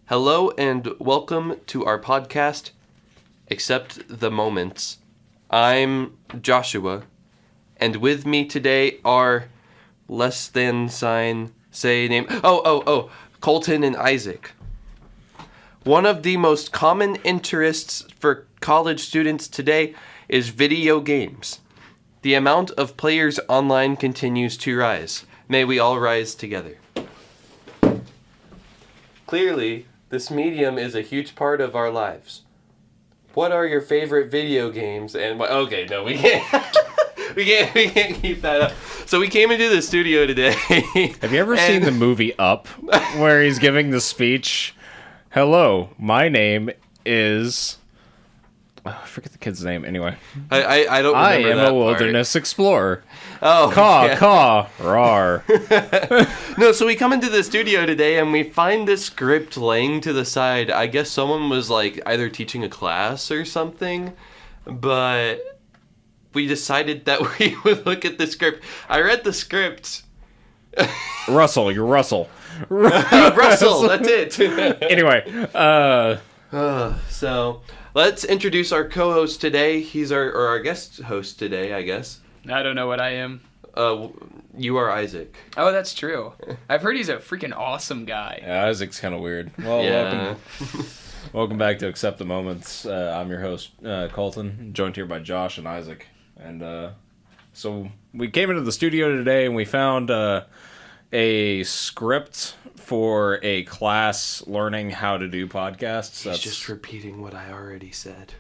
Hello and welcome to our podcast, Accept the Moments. I'm Joshua, and with me today are less than sign, say name, Colton and Isaac. One of the most common interests for college students today is video games. The amount of players online continues to rise. May we all rise together. Clearly, this medium is a huge part of our lives. What are your favorite video games? And okay, no, we can't. we can't keep that up. So we came into the studio today. Have you ever seen the movie Up, where he's giving the speech? Hello, my name is... I forget the kid's name. Anyway, I don't remember I am that a wilderness explorer. Oh, caw, rawr. No, so we come into the studio today and we find this script laying to the side. I guess someone was like either teaching a class or something, but we decided that we would look at the script. I read the script. Russell, you're Russell. Russell, that's it. Anyway, so let's introduce our co-host today. He's our guest host today, I guess. I don't know what I am. You are Isaac. Oh, that's true. I've heard he's a freaking awesome guy. yeah, Isaac's kind of weird. Well, Yeah. welcome back to Accept the Moments. I'm your host, Colton, joined here by Josh and Isaac. And so we came into the studio today and we found a script for a class learning how to do podcasts. He's just repeating what I already said.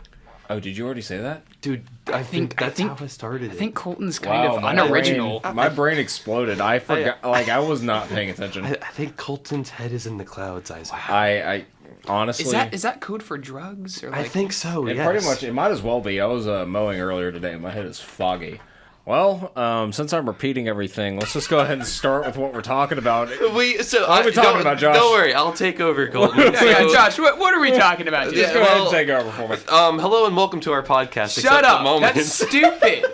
Oh, did you already say that? Dude, I think that's how I started it. I think Colton's kind of my unoriginal. my brain exploded. I forgot. I was not paying attention. I think Colton's head is in the clouds, Isaac. I honestly... Is that code for drugs? Or I think so, It yes. pretty much, it might as well be. I was mowing earlier today and my head is foggy. Well, since I'm repeating everything, let's just go ahead and start with what we're talking about. What are we talking about, Josh? Don't worry, I'll take over, Colton. Yeah, Josh, what are we talking about? Just Just go ahead and take over for me. Hello and welcome to our podcast. shut Accept the up. Moments. That's stupid.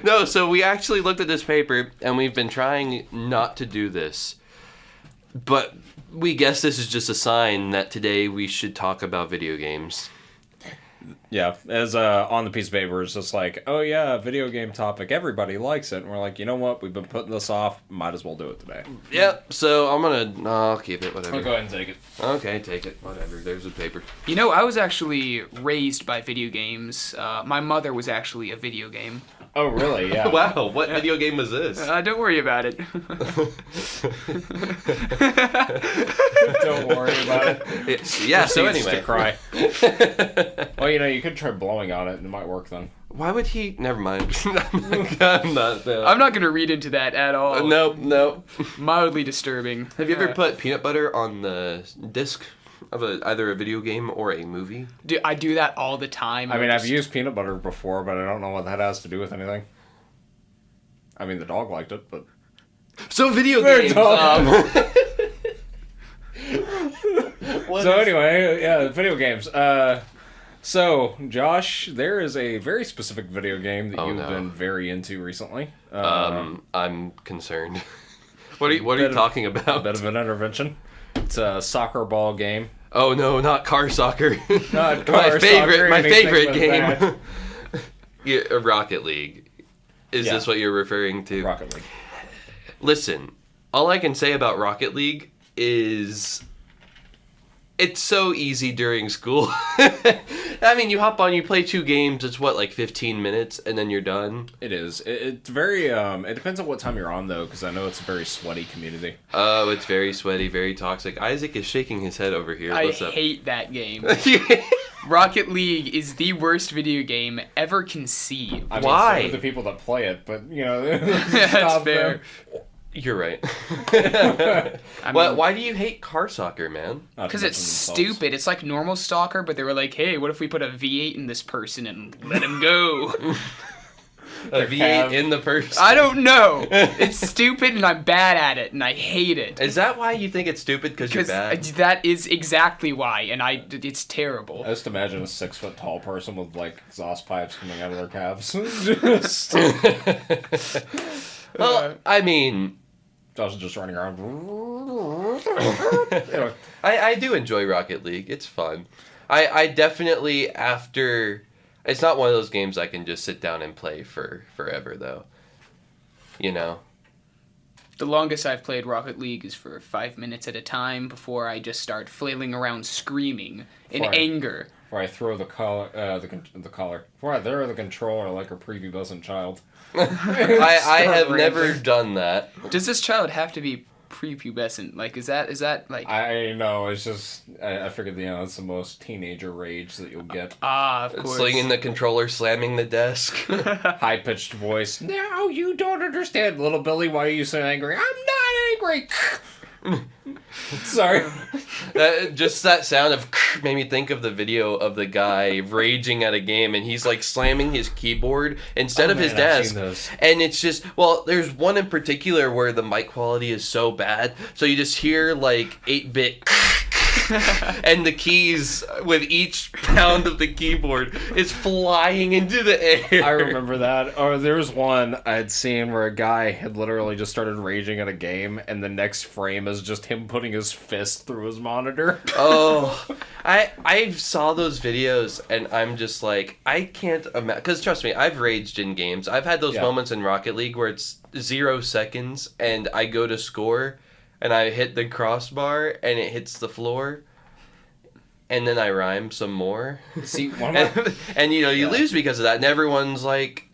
No, so we actually looked at this paper, and we've been trying not to do this. But we guess this is just a sign that today we should talk about video games. Yeah, as on the piece of paper, it's just like, oh yeah, video game topic, everybody likes it. And we're like, you know what, we've been putting this off, might as well do it today. Yep, so I'll keep it, whatever. I'll go ahead and take it. Okay, take it, whatever, there's a paper. You know, I was actually raised by video games. My mother was actually a video game. Oh, really? Yeah. Wow, what video game was this? Don't worry about it. Don't worry about it. Yeah, so Proceeds anyway. to cry. Well, you could try blowing on it, and it might work then. Why would he? Never mind. I'm not. I'm not going to read into that at all. No. Mildly disturbing. Have you ever put peanut butter on the disc of either a video game or a movie? I do that all the time. I mean, I've used peanut butter before, but I don't know what that has to do with anything. I mean, the dog liked it, but... So video There, games. dog. What So is- anyway, yeah, video games. So, Josh, there is a very specific video game that you've been very into recently. I'm concerned. What are you talking A about? bit of an intervention. It's a soccer ball game. Oh no, not car soccer. Not my car favorite, soccer, my anything favorite but game. that. Yeah, Rocket League. Is Yeah. this what you're referring to? Rocket League. Listen, all I can say about Rocket League is it's so easy during school. I mean, you hop on, you play 2 games, it's what, like 15 minutes, and then you're done? It is. It's very, it depends on what time you're on, though, because I know it's a very sweaty community. Oh, it's very sweaty, very toxic. Isaac is shaking his head over here. I What's up? hate that game. Rocket League is the worst video game ever conceived. I mean, Why? so do the people that play it, but, That's fair. You're right. I mean, Why do you hate car soccer, man? because it's stupid. It's like normal soccer, but they were like, hey, what if we put a V8 in this person and let him go? A V8 in the person. I don't know. It's stupid, and I'm bad at it, and I hate it. Is that why you think it's stupid? Because you're Because bad? that is exactly why, and it's terrible. I just imagine a 6-foot tall person with, like, exhaust pipes coming out of their calves. Just... Well, I mean... Josh is just running around. Anyway. I do enjoy Rocket League. It's fun. I definitely, after... It's not one of those games I can just sit down and play for forever, though. You know? The longest I've played Rocket League is for 5 minutes at a time before I just start flailing around screaming in Right. anger. Where I throw the collar, Where I throw the controller like a prepubescent child. I have Start never ranting. done that. Does this child have to be prepubescent? Like, is that like... I know, it's just, I figured, it's the most teenager rage that you'll get. of course. Slinging the controller, slamming the desk. High-pitched voice. No, you don't understand, little Billy. Why are you so angry? I'm not angry. Sorry. Just that sound of made me think of the video of the guy raging at a game, and he's like slamming his keyboard instead of his man, I've seen desk. those. And it's just, well, there's one in particular where the mic quality is so bad, so you just hear like 8-bit and the keys with each pound of the keyboard is flying into the air. I remember that. Or there was one I had seen where a guy had literally just started raging at a game, and the next frame is just him putting his fist through his monitor. Oh, I saw those videos and I'm just like, I can't imagine, because trust me, I've raged in games. I've had those Yeah. moments in Rocket League where it's 0 seconds and I go to score and I hit the crossbar and it hits the floor and then I rhyme some more. See, one of my... And you Yeah. lose because of that, and everyone's like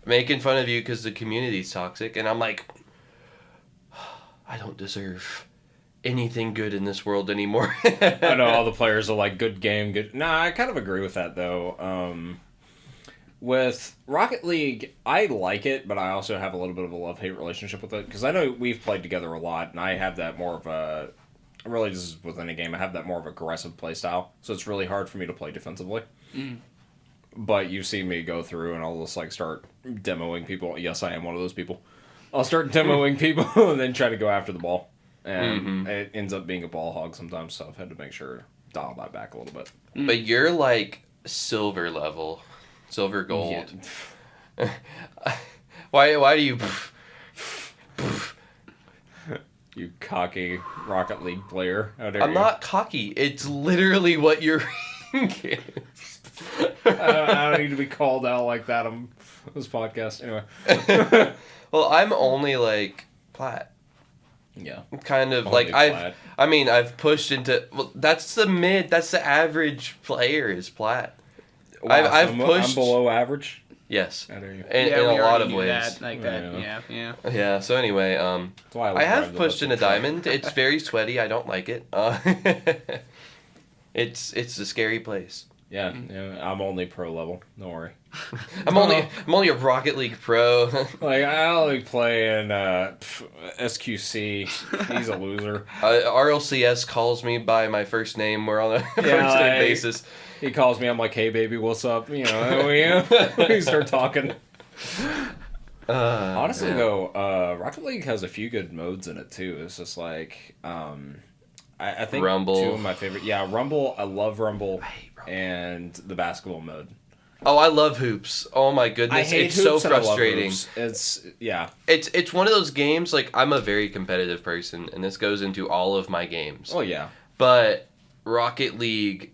making fun of you because the community's toxic, and I'm like, I don't deserve anything good in this world anymore. I know all the players are like, good game, good... Nah, I kind of agree with that, though. With Rocket League, I like it, but I also have a little bit of a love-hate relationship with it, because I know we've played together a lot, and I have that more of a... Really, just within a game, I have that more of aggressive play style, so it's really hard for me to play defensively. But you see me go through, and I'll just like start demoing people. Yes, I am one of those people. I'll start demoing people, and then try to go after the ball. And it ends up being a ball hog sometimes, so I've had to make sure to dial that back a little bit. But you're like silver level, silver gold. Yeah. Why do you? You cocky Rocket League player. How dare I'm you. not cocky. It's literally what you're. I don't need to be called out like that on this podcast. Anyway. Well, I'm only like plat. Yeah. Kind of Only like plat. I've pushed into. Well, that's the mid. That's the average player is plat. Wow, I've so pushed. I'm below average. Yes. How dare you. In we a lot already of knew ways. that, like that. Yeah. Yeah. So anyway, That's why I have love pushed in a driving the diamond. It's very sweaty. I don't like it. It's a scary place. Yeah, I'm only pro level. Don't worry. I'm only a Rocket League pro. Like I only play in SQC. He's a loser. RLCS calls me by my first name. We're on a first name like- basis. He calls me. I'm like, hey baby, what's up? You know, we start talking. Honestly, Yeah. though, Rocket League has a few good modes in it too. It's just like, I think Rumble. two of my favorite. Yeah, Rumble. I love Rumble, I hate Rumble. and the basketball mode. Oh, I love hoops. Oh my goodness, it's so hoops and I love frustrating. hoops. It's yeah. It's one of those games. Like, I'm a very competitive person, and this goes into all of my games. Oh yeah. But Rocket League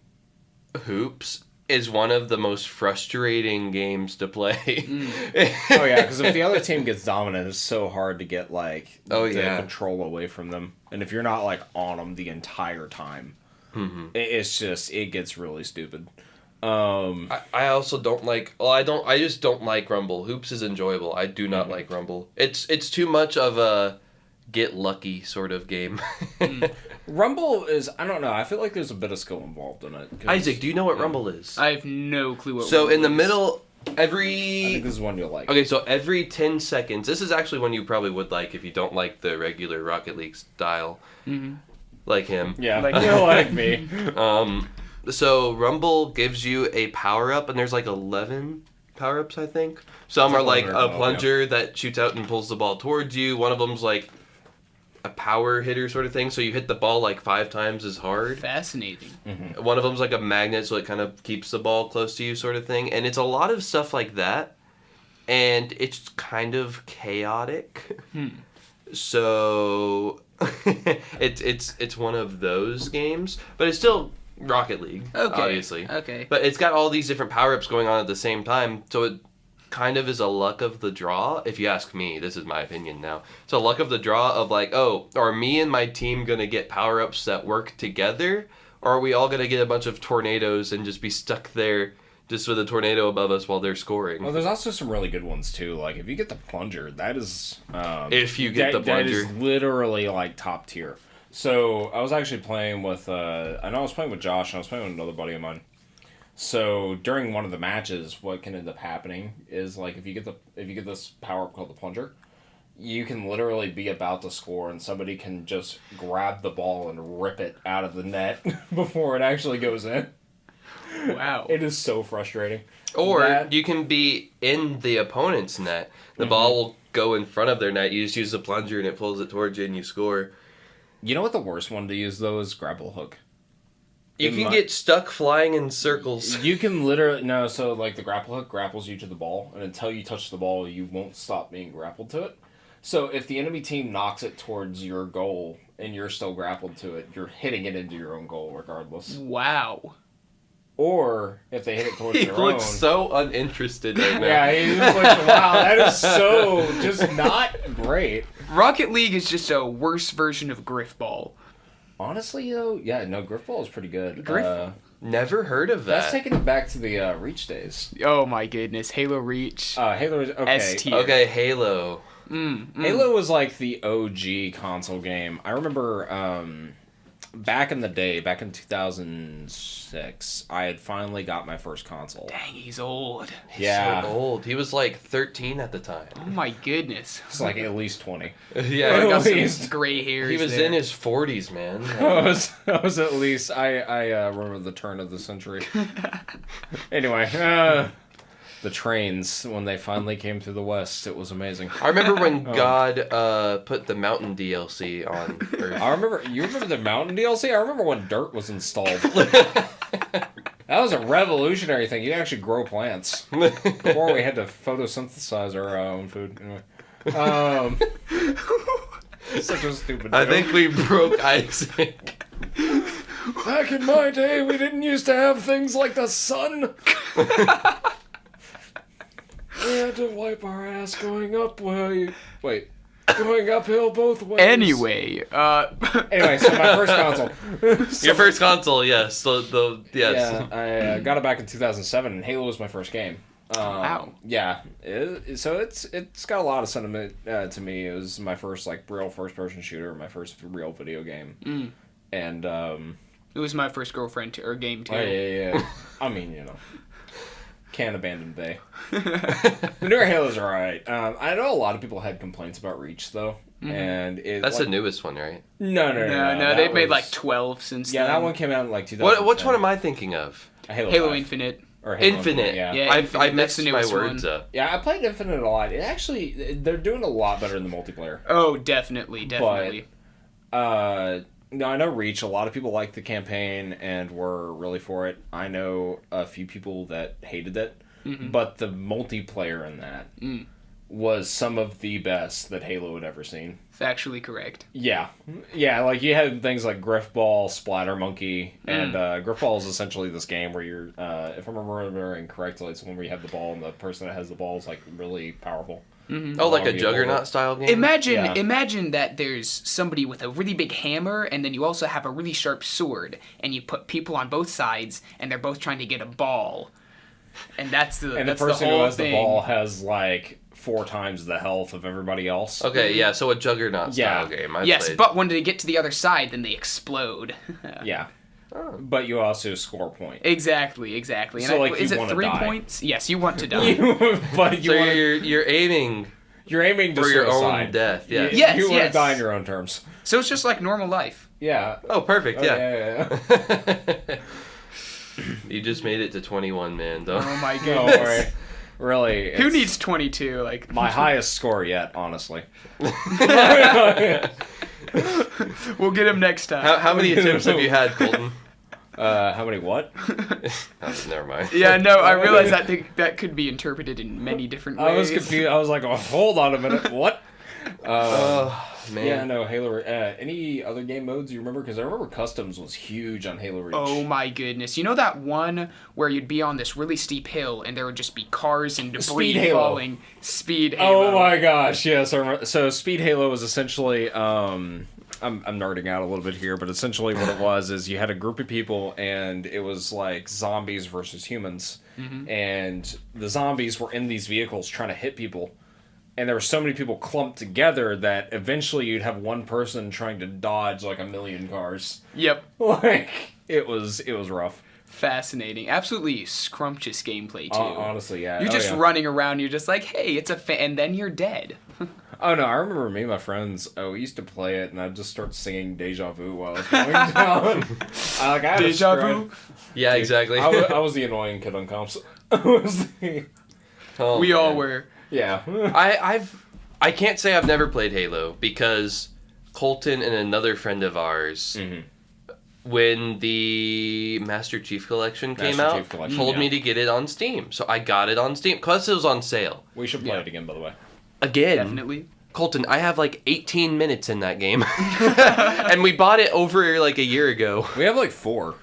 hoops is one of the most frustrating games to play. Oh yeah, because if the other team gets dominant, it's so hard to get like Oh, the yeah. control away from them. And if you're not like on them the entire time, it's just it gets really stupid. I also don't like. Well, I just don't like Rumble. Hoops is enjoyable. I do not like Rumble. It's too much of a get lucky sort of game. Rumble is I don't know. I feel like there's a bit of skill involved in it. 'cause Isaac, do you know what Rumble is? I have no clue what. So in the Rumble is. middle, I think every this is one you'll like. okay, so every 10 seconds. This is actually one you probably would like if you don't like the regular Rocket League style, like him. Yeah, Like- you'll like me. So Rumble gives you a power up, and there's like 11 power ups, I think. Some are like a plunger that shoots out and pulls the ball towards you. One of them's like a power hitter sort of thing, so you hit the ball like 5 times as hard. Fascinating. One of them's like a magnet, so it kind of keeps the ball close to you, sort of thing. And it's a lot of stuff like that, and it's kind of chaotic. So it's one of those games, but it's still Rocket League, obviously. Okay. But it's got all these different power-ups going on at the same time, so it kind of is a luck of the draw, if you ask me. This is my opinion now. So luck of the draw of like, oh, are me and my team going to get power-ups that work together? Or are we all going to get a bunch of tornadoes and just be stuck there just with a tornado above us while they're scoring? Well, there's also some really good ones, too. Like, if you get the plunger, that is... if you get the plunger. That is literally, like, top tier. So, I was actually playing with... I know I was playing with Josh, and I was playing with another buddy of mine. So during one of the matches, what can end up happening is like if you get this power up called the plunger, you can literally be about to score and somebody can just grab the ball and rip it out of the net before it actually goes in. Wow. It is so frustrating. Or you can be in the opponent's net. The ball will go in front of their net. You just use the plunger and it pulls it towards you and you score. You know what the worst one to use though is grapple hook. You can get stuck flying in circles. You can literally... No, so, like, the grapple hook grapples you to the ball, and until you touch the ball, you won't stop being grappled to it. So, if the enemy team knocks it towards your goal, and you're still grappled to it, you're hitting it into your own goal, regardless. Wow. Or, if they hit it towards He their looks own... so uninterested right now. Yeah, he just looks, wow, that is so just not great. Rocket League is just a worse version of Griffball. Honestly, though, yeah, no, Griffball is pretty good. Never heard of that. That's taking it back to the Reach days. Oh my goodness. Halo Reach. Halo is... Okay. S tier. Okay, Halo. Halo was like the OG console game. I remember back in the day, back in 2006, I had finally got my first console. Dang, he's old. Yeah. So old. He was like 13 at the time. Oh my goodness. It's like at least 20. Yeah, I got some least. gray hairs. he was there. in his 40s, man. I was at least... I remember the turn of the century. Anyway, the trains, when they finally came through the West, it was amazing. I remember when God put the Mountain DLC on Earth. You remember the Mountain DLC? I remember when dirt was installed. That was a revolutionary thing. You could actually grow plants. Before we had to photosynthesize our own food. Anyway. Such a stupid I joke. think we broke Isaac. Back in my day, we didn't used to have things like the sun. We had to wipe our ass going going uphill both ways. Anyway, Anyway, so my first console. Your first console, yes. Yes. Yeah, I got it back in 2007, and Halo was my first game. Wow. Yeah, so it's got a lot of sentiment to me. It was my first real first person shooter, my first real video game, and it was my first girlfriend or game too. oh, yeah. I mean, can't abandon Bay. The newer Halos are alright. I know a lot of people had complaints about Reach though, and That's the newest one, right? No. They've made like 12 since then. Yeah, that one came out in like 2000. Which one am I thinking of? Halo Infinite. Or Halo Infinite. Yeah. Yeah, I Infinite, that's mixed the my newest words one. up. Yeah, I played Infinite a lot. They're doing a lot better in the multiplayer. Oh, definitely. No, I know Reach. A lot of people liked the campaign and were really for it. I know a few people that hated it, but the multiplayer in that was some of the best that Halo had ever seen. Factually correct. Yeah, like you had things like Griffball, Splatter Monkey, and Griffball is essentially this game where you're, if I'm remembering correctly, it's one where you have the ball and the person that has the ball is like really powerful. Oh, like a Juggernaut style game? Imagine that there's somebody with a really big hammer, and then you also have a really sharp sword, and you put people on both sides, and they're both trying to get a ball, and that's the person whole who has thing. the ball has like 4 times the health of everybody else. Okay, yeah, so a Juggernaut style game. Yes, played. but when they get to the other side, then they explode. Yeah. But you also score points. Exactly. And So, like, is you it wanna 3 die. points? Yes, you want to die. But So you're aiming you're aiming to for your suicide. own death. Yeah. Yes, You want yes. to die on your own terms. So it's just like normal life. Yeah. Oh, perfect. Yeah. Yeah. You just made it to 21, man. Though. Oh my No, goodness. worry. Really. Who it's needs 22? Like my highest score yet, honestly. We'll get him next time. How many attempts have you had, Colton? How many what? Oh, never mind. Yeah, no, I realize that could be interpreted in many different ways. I was confused. I was like, oh, hold on a minute. What? Man. Yeah, no, Halo. Any other game modes you remember? Because I remember Customs was huge on Halo Reach. Oh my goodness. You know that one where you'd be on this really steep hill and there would just be cars and debris Speed Halo. falling? Speed Halo. Oh my gosh, yes. I remember. So Speed Halo was essentially, I'm nerding out a little bit here, but essentially what it was is you had a group of people and it was like zombies versus humans. Mm-hmm. And the zombies were in these vehicles trying to hit people. And there were so many people clumped together that eventually you'd have one person trying to dodge like a million cars. Yep. Like, it was rough. Fascinating. Absolutely scrumptious gameplay, too. Honestly, yeah. You're just yeah. running around, you're just like, hey, it's a and then you're dead. Oh no, I remember me and my friends, we used to play it and I'd just start singing Deja Vu while I was going down. I had Deja a Vu? Yeah, exactly. I was the annoying kid on comps. Oh, We all man. were. Yeah. I can't say I've never played Halo because Colton and another friend of ours, when the Master Chief Collection came Master out, Chief Collection, told yeah. me to get it on Steam. So I got it on Steam because it was on sale. We should play it again, by the way. Again, Definitely. Colton, I have like 18 minutes in that game, and we bought it over like a year ago. We have like 4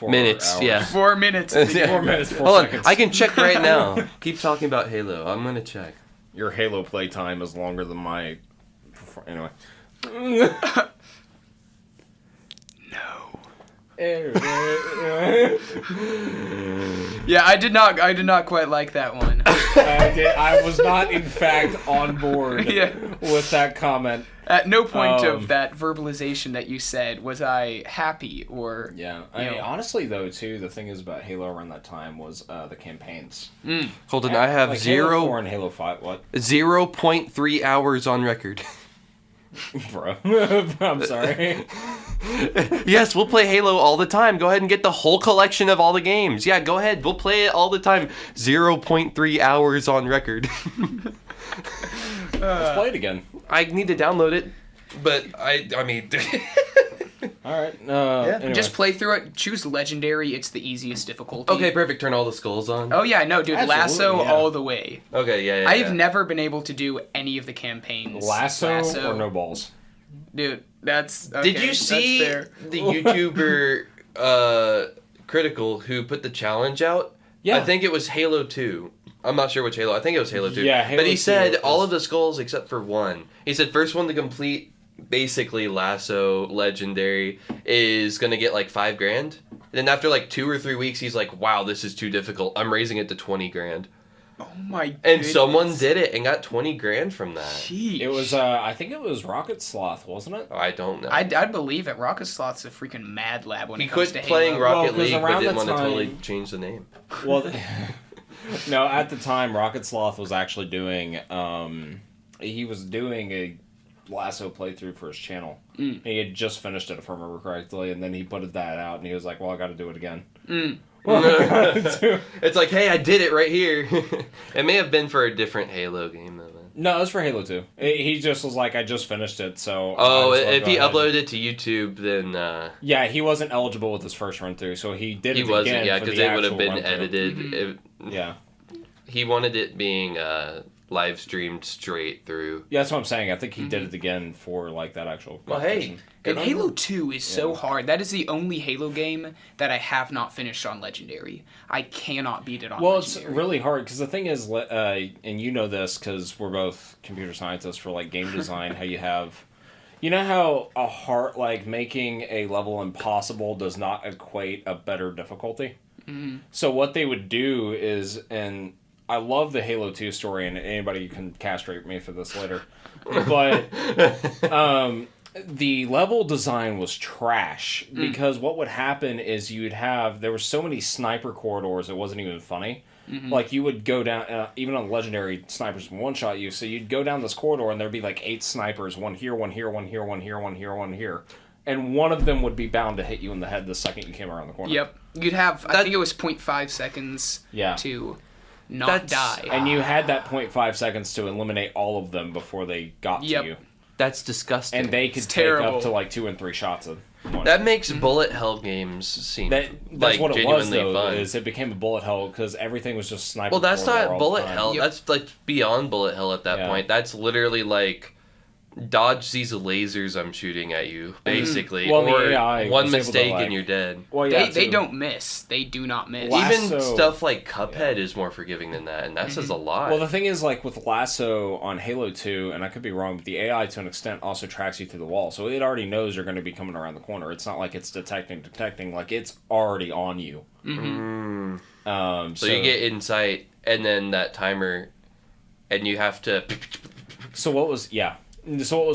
Minutes, hours. yeah. 4 minutes. Yeah. 4 minutes, 4 Hold seconds. on, I can check right now. Keep talking about Halo. I'm gonna check. Your Halo play time is longer than my... Anyway. No. I Yeah, I did not quite like that one. was not, in fact, on board Yeah. with that comment. At no point Um, of that verbalization that you said was I happy or Yeah. You know. Honestly, though, too, the thing is about Halo around that time was the campaigns. Colton, I have Like Halo 4 zero and Halo 5, what? 0.3 hours on record. Bro. I'm sorry. Yes, we'll play Halo all the time. Go ahead and get the whole collection of all the games. Yeah, go ahead. We'll play it all the time. 0.3 hours on record. Let's play it again. I need to download it, but I mean... Alright. Anyway. just play through it. Choose legendary. It's the easiest difficulty. Okay, perfect. Turn all the skulls on. Oh yeah, no, dude, Absolutely, lasso yeah. all the way. Okay, yeah. I've never been able to do any of the campaigns. Lasso or no balls? Dude, that's okay, Did you that's see fair. the YouTuber Critical who put the challenge out? Yeah. I think it was Halo 2. I'm not sure which Halo. I think it was Halo 2. Yeah, Halo but he 2 said all is- of the skulls except for one. He said first one to complete basically Lasso Legendary is going to get like $5,000. And then after like 2 or 3 weeks he's like, "Wow, this is too difficult. I'm raising it to $20,000." Oh my And someone did it and got $20,000 from that. Sheesh. It was, I think it was Rocket Sloth, wasn't it? I don't know. I'd believe it. Rocket Sloth's a freaking mad lab when He it comes quit to playing Halo. Rocket 'cause League but around didn't that want to totally time- change the name. Well, no, at the time, Rocket Sloth was actually doing, he was doing a Lasso playthrough for his channel. He had just finished it, if I remember correctly, and then he put that out, and he was like, well, I gotta do it again. It's like, hey, I did it right here. It may have been for a different Halo game, though. Then. No, it was for Halo 2. He just was like, I just finished it, so... Oh, I just wanna if go he ahead. uploaded it to YouTube, then Yeah, he wasn't eligible with his first run-through, so he did he it wasn't. again Yeah, for because the it would have actual been run-through. edited. Yeah. He wanted it being live streamed straight through. Yeah, that's what I'm saying. I think he did it again for, like, that actual Well, hey, competition. And good on Halo him. 2 is so hard. That is the only Halo game that I have not finished on Legendary. I cannot beat it on Well, it's Legendary. really hard because the thing is, and you know this because we're both computer scientists for like game design. How you have, you know how a hard like making a level impossible does not equate a better difficulty. Mm-hmm. So what they would do is, and I love the Halo 2 story, and anybody can castrate me for this later, but the level design was trash because what would happen is there were so many sniper corridors it wasn't even funny. Like you would go down even on legendary snipers one shot you, so you'd go down this corridor and there'd be like 8 snipers, one here, one here, one here, one here, one here, one here, and one of them would be bound to hit you in the head the second you came around the corner. Yep. You'd have, I think it was 0.5 seconds Yeah. to not That's- die. And you had that 0.5 seconds to eliminate all of them before they got Yep. to you. That's disgusting. And they could It's take terrible. up to like 2 and 3 shots of one. that makes bullet hell games seem That's like what it was, genuinely though, fun. is it became a bullet hell because everything was just sniper. Well, that's corridor not all bullet the time. hell. Yep. That's like beyond bullet hell at that Yeah. point. That's literally like dodge these lasers I'm shooting at you, basically. Well, the or AI one was able to, mistake like- and you're dead. Well, yeah, They too. don't miss. They do not miss. Lasso- Even stuff like Cuphead is more forgiving than that, and that says a lot. Well, the thing is, like, with Lasso on Halo 2, and I could be wrong, but the AI, to an extent, also tracks you through the wall. So it already knows you're going to be coming around the corner. It's not like it's detecting. Like, it's already on you. So you get insight, and then that timer, and you have to... So what was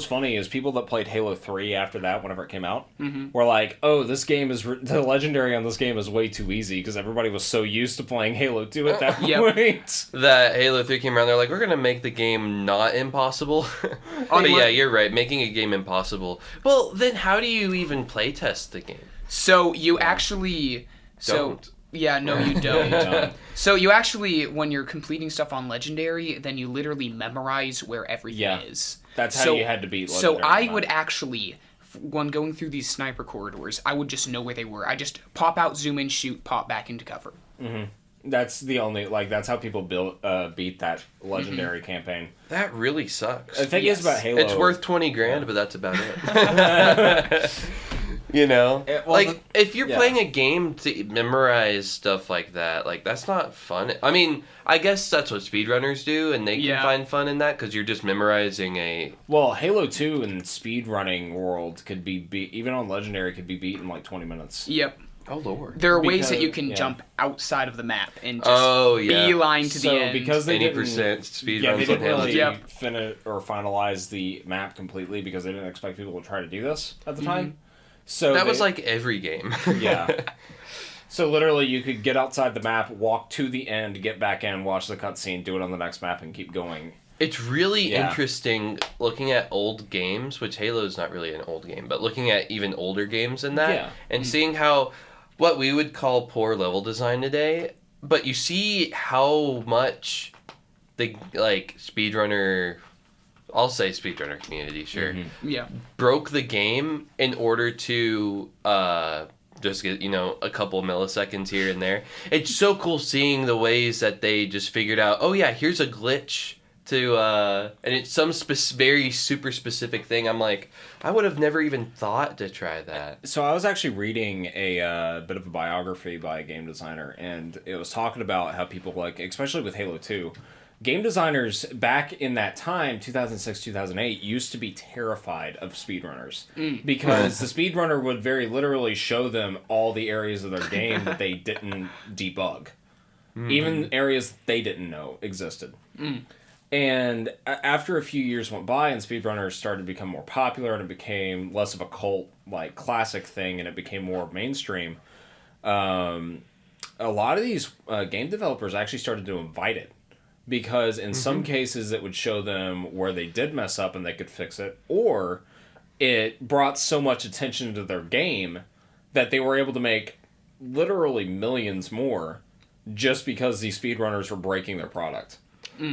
funny is people that played Halo 3 after that, whenever it came out, were like, oh, this game is... the legendary on this game is way too easy, because everybody was so used to playing Halo 2 at that Yep. point. That Halo 3 came around, they're like, we're going to make the game not impossible. But yeah, you're right, making a game impossible. Well, then how do you even playtest the game? So you actually... Don't. Yeah, no, you don't. Um, So you actually, when you're completing stuff on Legendary, then you literally memorize where everything Yeah. is. That's how you had to beat So Legendary I would on that. actually, when going through these sniper corridors, I would just know where they were. I just pop out, zoom in, shoot, pop back into cover. That's the only, like, that's how people beat that Legendary campaign. That really sucks. The thing is about Halo... It's worth 20 grand, but that's about it. You know? Well, like, if you're yeah. playing a game to memorize stuff like that, like, that's not fun. I mean, I guess that's what speedrunners do, and they can Yeah. find fun in that, because you're just memorizing a... Well, Halo 2 in speedrunning world could be even on Legendary, could be beat in, like, 20 minutes. Yep. Oh, Lord. There are ways that Because- you can yeah. jump outside of the map and just Oh, yeah. beeline to So the end. because they Any didn't... percent speed Yeah, runs they on didn't Halo really 2. Yep. finish or finalize the map completely because they didn't expect people to try to do this at the time. So That was they- like every game. Yeah. So literally, you could get outside the map, walk to the end, get back in, watch the cutscene, do it on the next map, and keep going. It's really Yeah. interesting looking at old games, which Halo is not really an old game, but looking at even older games than that, Yeah. and seeing how what we would call poor level design today, but you see how much the like speedrunner, I'll say speedrunner community, sure, yeah. broke the game in order to just get, you know, a couple milliseconds here and there. It's so cool seeing the ways that they just figured out, oh yeah, here's a glitch to and it's some very super specific thing. I'm like, I would have never even thought to try that. So I was actually reading a bit of a biography by a game designer, and it was talking about how people, like, especially with Halo 2, game designers back in that time, 2006, 2008, used to be terrified of speedrunners. Because the speedrunner would very literally show them all the areas of their game that they didn't debug. Even areas they didn't know existed. And after a few years went by and speedrunners started to become more popular and it became less of a cult, like, classic thing and it became more mainstream, a lot of these game developers actually started to invite it. Because in some cases it would show them where they did mess up and they could fix it, or it brought so much attention to their game that they were able to make literally millions more just because these speedrunners were breaking their product.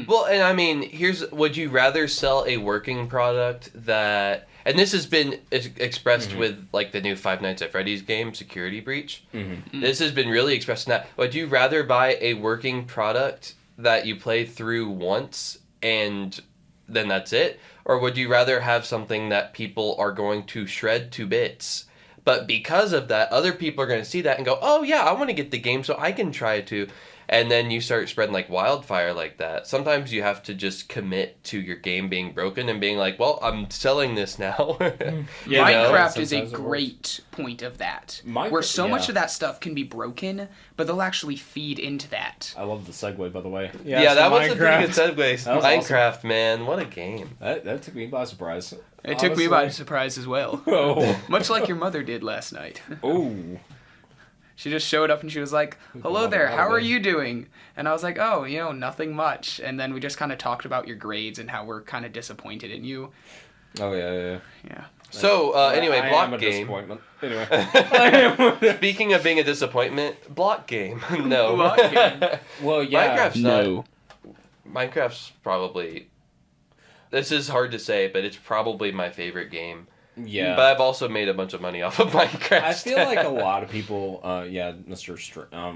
Well, and I mean, would you rather sell a working product that, and this has been expressed with, like, the new Five Nights at Freddy's game, Security Breach. This has been really expressed in that. Would you rather buy a working product that you play through once and then that's it? Or would you rather have something that people are going to shred to bits? But because of that, other people are going to see that and go, oh yeah, I want to get the game so I can try it too. And then you start spreading like wildfire like that. Sometimes you have to just commit to your game being broken and being like, well, I'm selling this now. Yeah, Minecraft is a sometimes it works. great point of that. Minecraft- where so much yeah. of that stuff can be broken, but they'll actually feed into that. I love the segue, by the way. Yeah, so that was a pretty Minecraft. good segue. That was Minecraft, man, what a game. That took me by surprise. It took me by surprise as well. Oh. Much like your mother did last night. Oh. She just showed up and she was like, hello Mother there, how are holiday. you doing? And I was like, oh, you know, nothing much. And then we just kind of talked about your grades and how we're kind of disappointed in you. Oh, yeah. Yeah. So, anyway, I block am a game. disappointment. Anyway. Speaking of being a disappointment, block game. No. Block game. Well, yeah. Minecraft's not. Minecraft's probably. This is hard to say, but it's probably my favorite game. Yeah. But I've also made a bunch of money off of Minecraft. I feel like a lot of people, I'm a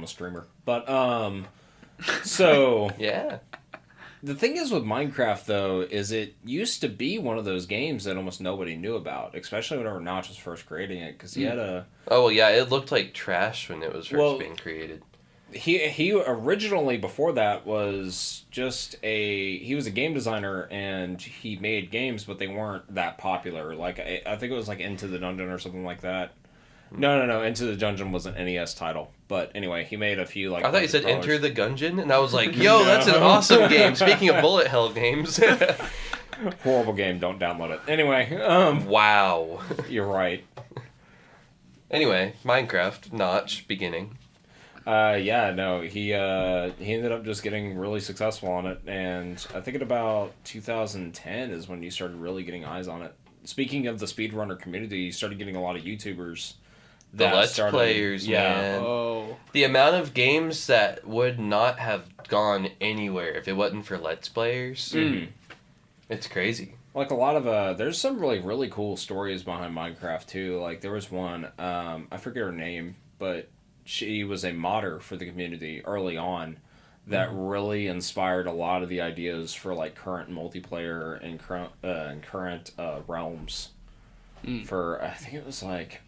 streamer. But, so, Yeah. The thing is with Minecraft, though, is it used to be one of those games that almost nobody knew about, especially whenever Notch was first creating it, because he had a... Oh, well, yeah, it looked like trash when it was first being created. He originally, before that, was just he was a game designer, and he made games, but they weren't that popular. Like, I think it was like Into the Dungeon or something like that. No. Into the Dungeon was an NES title. But anyway, he made a few, like... I thought you said $100. Enter the Gungeon, and I was like, yo, that's an awesome game. Speaking of bullet hell games. Horrible game, don't download it. Anyway, Wow. you're right. Anyway, Minecraft, Notch, beginning. Yeah, no, he ended up just getting really successful on it, and I think at about 2010 is when you started really getting eyes on it. Speaking of the speedrunner community, you started getting a lot of YouTubers. The Let's Players, man. Oh. The amount of games that would not have gone anywhere if it wasn't for Let's Players. Mm-hmm. It's crazy. Like a lot of there's some really cool stories behind Minecraft too. Like there was one, I forget her name, but she was a modder for the community early on that really inspired a lot of the ideas for like current multiplayer and current realms. For I think it was like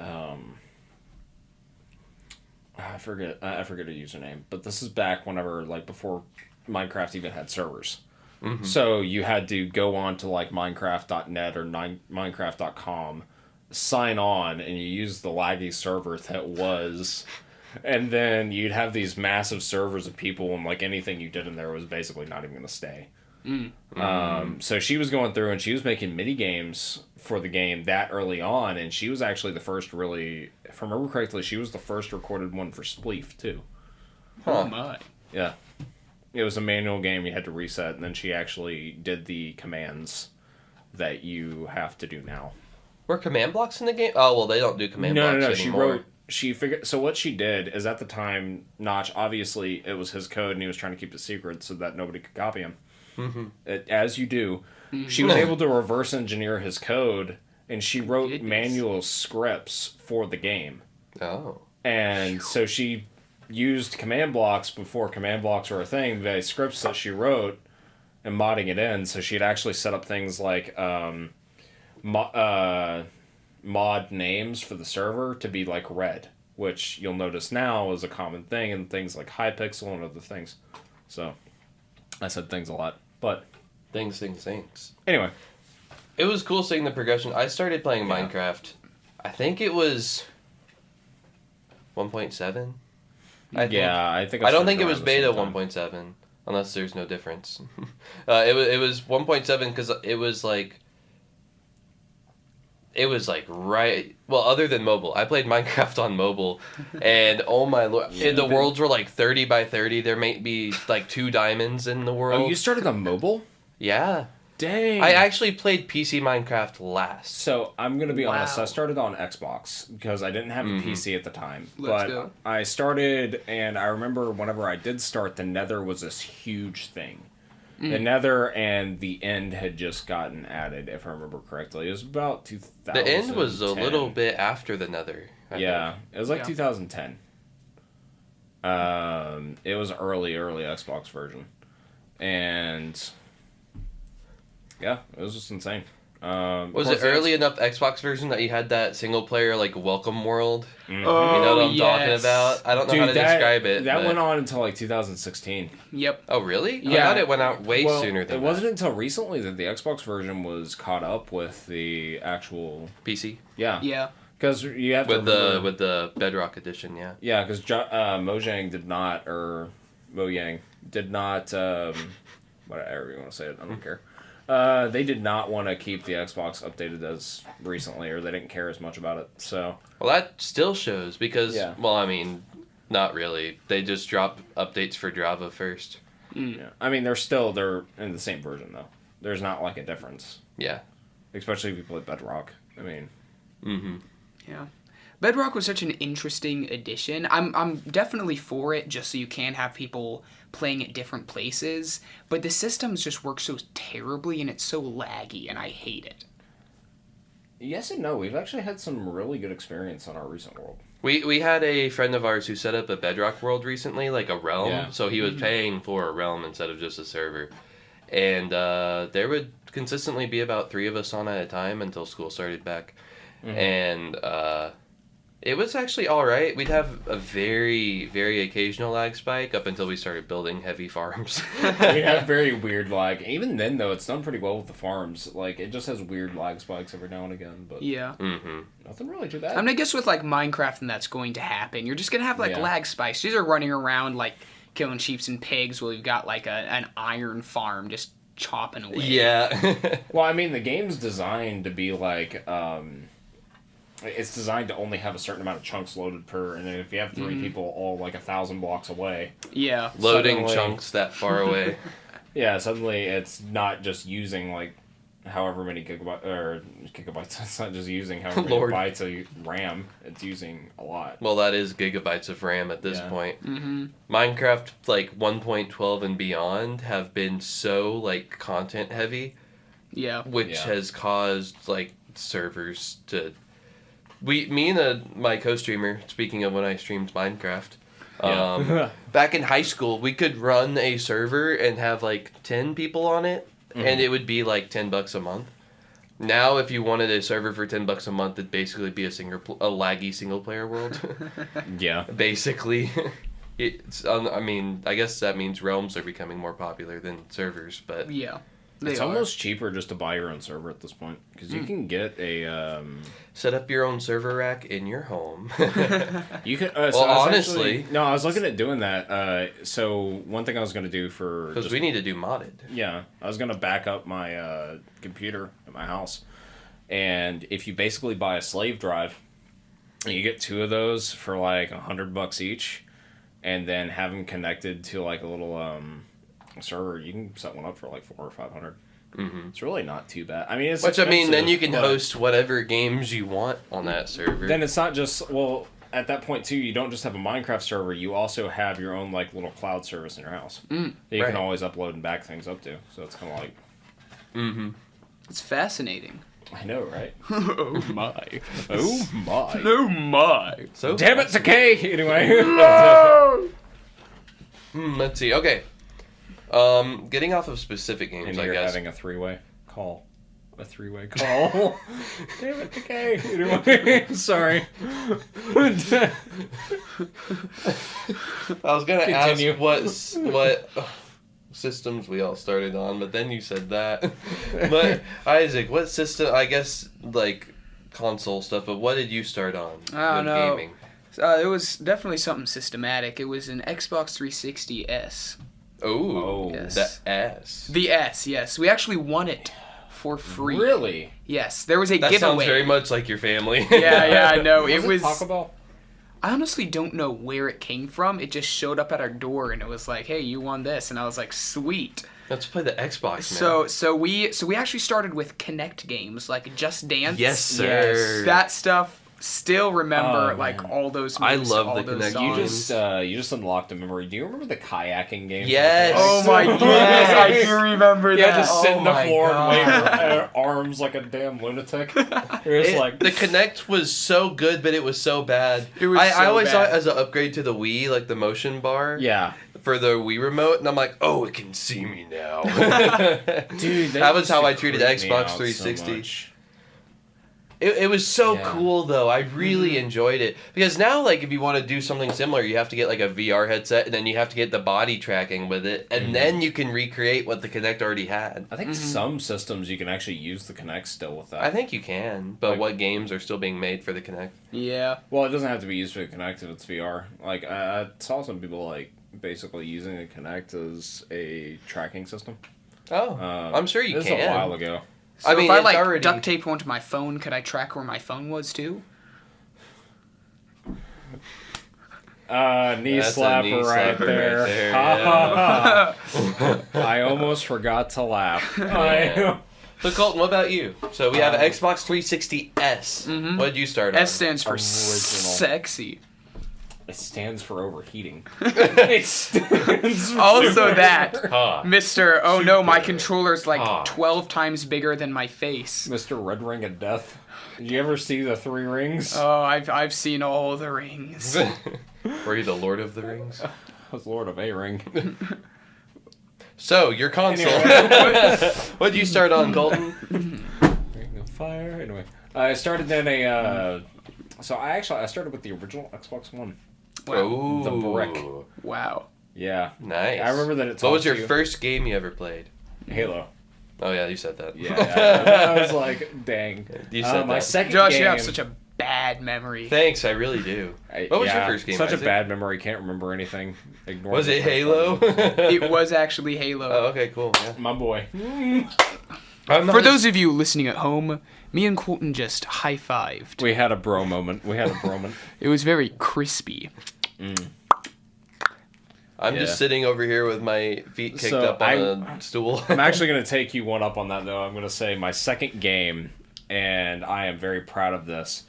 I forget her username, but this is back whenever like before Minecraft even had servers. Mm-hmm. So you had to go on to like Minecraft.net or Minecraft.com, sign on, and you use the laggy server that was, and then you'd have these massive servers of people, and like anything you did in there was basically not even going to stay. So she was going through and she was making mini games for the game that early on, and she was actually the first really, if I remember correctly, she was the first recorded one for Spleef too. Oh my. Yeah. It was a manual game you had to reset, and then she actually did the commands that you have to do now. Were command blocks in the game? Oh, well, they don't do command blocks anymore. She figured. So what she did is at the time, Notch, obviously it was his code, and he was trying to keep it secret so that nobody could copy him. Mm-hmm. As you do. She was able to reverse engineer his code, and she wrote manual scripts for the game. Oh. And so she used command blocks before command blocks were a thing, the scripts that she wrote, and modding it in. So she'd actually set up things like mod names for the server to be like red, which you'll notice now is a common thing in things like Hypixel and other things. So I said things a lot, but Things. anyway, It was cool seeing the progression. I started playing Minecraft. I think it was 1.7. I think I don't think it was around the beta same time. 1.7, unless there's no difference. It was 1.7 because it was like right. Well, other than mobile, I played Minecraft on mobile, and oh my lord, the worlds were like 30 by 30. There might be like 2 diamonds in the world. Oh, you started on mobile? Yeah. Dang. I actually played PC Minecraft last. So I'm gonna be honest. I Wow. started on Xbox because I didn't have a PC at the time. Let's but go. I started, and I remember whenever I did start, the Nether was this huge thing. The Nether and the End had just gotten added, if I remember correctly. It was about 2010. The end was a little bit after the Nether. I Yeah, it was like Yeah. 2010. It was early Xbox version, and yeah, it was just insane. Was it early enough Xbox version that you had that single player like welcome world? Oh, You know what I'm talking about? I don't know how to describe it. That but- went on until like 2016. Yep. Oh really? I Yeah. thought it went out way sooner than it wasn't until recently that the Xbox version was caught up with the actual PC Yeah. because you have to with the Bedrock edition. Yeah. yeah, because Mojang did not, or Mojang did not, whatever you want to say it, I don't care. They did not want to keep the Xbox updated as recently, or they didn't care as much about it. So Well, that still shows because Yeah. well, I mean, not really. They just dropped updates for Java first. yeah, I mean they're in the same version though. There's not like a difference, Yeah. especially if you play Bedrock. I mean, Mm-hmm. Yeah. Bedrock was such an interesting addition. I'm definitely for it just so you can have people playing at different places, but the systems just work so terribly and it's so laggy and I hate it. yes and no. We've actually had some really good experience on our recent world. We had a friend of ours who set up a Bedrock world recently, like a realm. Yeah. So he was paying for a realm instead of just a server. and there would consistently be about 3 of us on at a time until school started back, and it was actually all right. We'd have a very, very occasional lag spike up until we started building heavy farms. We have very weird lag. Even then, though, it's done pretty well with the farms. Like, it just has weird lag spikes every now and again, but Yeah. nothing really too bad. I mean, I guess with like Minecraft and that's going to happen. You're just gonna have like Yeah. lag spikes. These are running around like killing sheep and pigs while you've got like an iron farm just chopping away. Yeah. Well, I mean, the game's designed to be like, it's designed to only have a certain amount of chunks loaded per, and then if you have 3 people all like 1,000 blocks away, Yeah. Loading Suddenly- chunks that far away. yeah, suddenly it's not just using like however many gigabytes. It's not just using however many Lord. bytes of RAM. It's using a lot. Well, that is gigabytes of RAM at this Yeah. point. Minecraft, like 1.12 and beyond, have been so like content heavy, Yeah. which Yeah. has caused like servers to. Me and my co-streamer. Speaking of when I streamed Minecraft, back in high school, we could run a server and have like 10 people on it, and it would be like $10 a month. Now, if you wanted a server for $10 a month, it'd basically be a laggy single player world. Yeah. Basically, I mean, I guess that means realms are becoming more popular than servers, but Yeah. It's They are. almost cheaper just to buy your own server at this point because you can get a set up your own server rack in your home. you can. Well, so I was honestly- actually- no, I was looking at doing that. So one thing I was going to do for Because just- we need to do modded. yeah, I was going to back up my computer at my house, and if you basically buy a slave drive, and you get 2 of those for like $100 each, and then have them connected to like a little server, you can set one up for like $400 or $500. It's really not too bad. I mean, it's Which, I mean, then expensive, you can but host whatever games you want on that server. Then it's not just at that point too. You don't just have a Minecraft server. You also have your own like little cloud service in your house that you Right. can always upload and back things up to. So it's kind of like It's fascinating. I know, right? Oh my. Oh my! Oh my. so Damn it, Takei! Anyway. Let's see. Okay. Getting off of specific games, And I you're guess. having a 3-way call. A 3-way call. Damn it, Takei! Anyway, sorry. I was gonna Continue. ask what systems we all started on, but then you said that. But Isaac, what system? I guess like console stuff. But what did you start on? I don't with know. gaming? It was definitely something systematic. It was an Xbox 360S. Oh, Yes. the S. The S, yes. We actually won it for free. Really? Yes. There was a That giveaway. sounds very much like your family. Yeah, I know. It Was was. Taco Bell? I honestly don't know where it came from. It just showed up at our door and it was like, "Hey, you won this," and I was like, "Sweet." Let's play the Xbox, man. So we actually started with Kinect games like Just Dance. Yes, sir. That stuff. Still remember Oh, like man. all those. I moves, love all the those Kinect. songs. You just unlocked a memory. Do you remember the kayaking game? Yes. Oh my goodness, I do remember Yeah, that. just sit Oh on the my floor God. and wave your arms like a damn lunatic. You're just like, The Kinect was so good, but it was so bad. It was I so always saw it bad. as an upgrade to the Wii, like the motion bar. yeah, For the Wii remote, and I'm like, oh, it can see me now. dude, That was used how to I treated creep me Xbox out so 360. much. It was so Yeah. cool though. I really enjoyed it because now, like, if you want to do something similar, you have to get like a VR headset, and then you have to get the body tracking with it, and then you can recreate what the Kinect already had. I think some systems you can actually use the Kinect still with that. I think you can, but Like- what games are still being made for the Kinect? Yeah. Well, it doesn't have to be used for the Kinect if it's VR. Like I saw some people like basically using the Kinect as a tracking system. Oh, I'm sure you this can. was a while ago. So I mean, if I it's like already- duct tape onto my phone, could I track where my phone was too? Knee That's a slapper knee right slapper there. right there, Ha, ha, ha. I almost forgot to laugh. Yeah. So Colton, what about you? So we have an Xbox 360S. What did you start on? S stands for Original. sexy. It stands for overheating. It stands for Also that, Huh. Mr. Oh no, my controller's like Ah. 12 times bigger than my face. Mr. Red Ring of Death. Did you ever see the 3 rings? Oh, I've seen all the rings. Were you the Lord of the Rings? I was Lord of A Ring. So, your console. What'd you start on, Colton? Ring of Fire. Anyway, I started then So I started with the original Xbox One. Wow. The brick. Wow. Yeah. Nice. I remember that it's. What was your first game you ever played? Halo. Oh, yeah, you said that. Yeah. I was like, dang. You said my that. second Josh, game. you have such a bad memory. Thanks, I really do. What was your first game, Such Isaac? a bad memory. Can't remember anything. Ignore Was the it first Halo? one. It was actually Halo. Oh, okay, cool. Yeah. My boy. For those of you listening at home, me and Colton just high-fived. We had a bro moment. It was very crispy. I'm just sitting over here with my feet kicked So up on a stool. I'm actually going to take you one up on that, though. I'm going to say my second game, and I am very proud of this,